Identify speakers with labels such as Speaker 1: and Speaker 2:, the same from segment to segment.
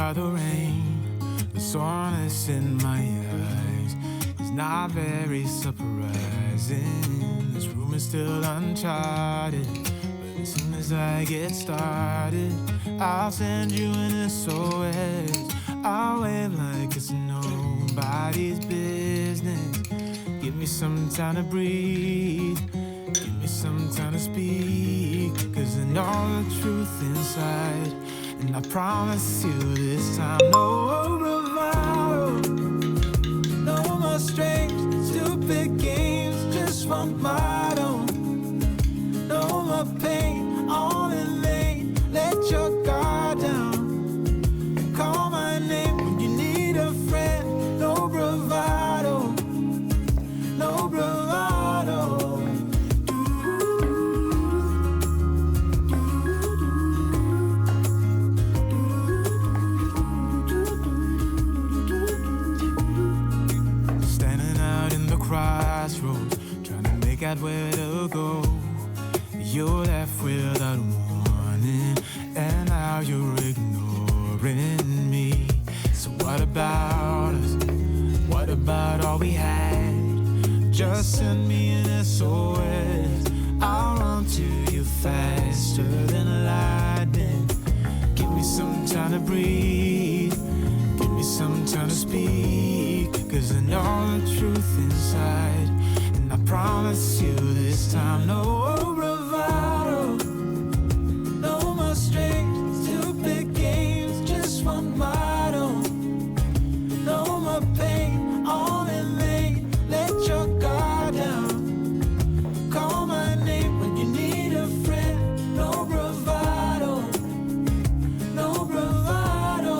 Speaker 1: by the rain, the soreness in my eyes is not very surprising. This room is still uncharted, but as soon as I get started, I'll send you an SOS. I'll wave like it's nobody's business. Give me some time to breathe, give me some time to speak, 'cause I know the truth inside. And I promise you this time, no bravado, no more strange, stupid games, just one motto. No more pain, all in vain, let your guard down. Call my name when you need a friend, no bravado, no bravado. Crossroads, trying to make out where to go. You're left without warning, and now you're ignoring me. So what about us? What about all we had? Just send me an SOS. I'll run to you faster than lightning. Give me some time to breathe, give me some time to speak, 'cause I know the truth inside. And I promise you this time, no bravado, no more strange, stupid games, just one motto. No more pain, all in vain, let your guard down. Call my name when you need a friend, no bravado, no bravado.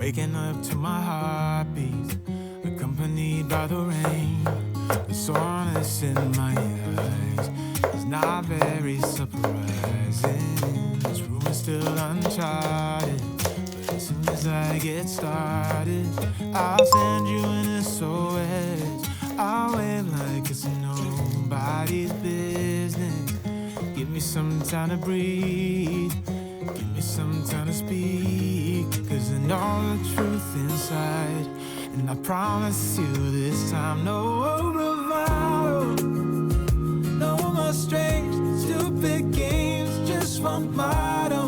Speaker 1: waking up to my heartbeat, accompanied by the rain. The soreness in my eyes is not very surprising. This room is still uncharted, but as soon as I get started, I'll send you an SOS. I'll wait like it's nobody's business. Give me some time to breathe, give me some time to speak, 'cause I know the truth inside. And I promise you this time, no bravado, no more strange, stupid games, just one motto.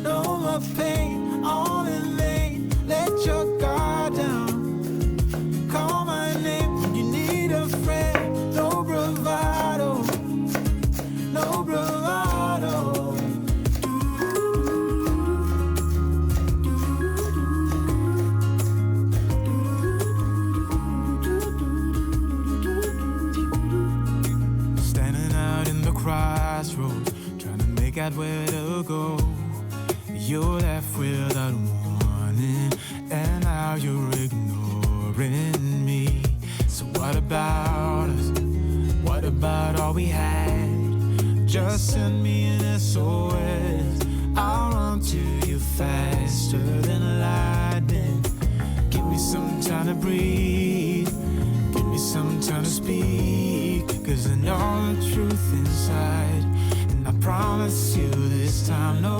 Speaker 1: No more pain, all in vain, let your guard down. Call my name when you need a friend. No bravado, no bravado. Standing out in the crossroads, trying to make out where to go. You're left without warning, and now you're ignoring me. So what about us? What about all we had? Just send me an SOS. I'll run to you faster than lightning. Give me some time to breathe, give me some time to speak, 'cause I know the truth inside. And I promise you this time, no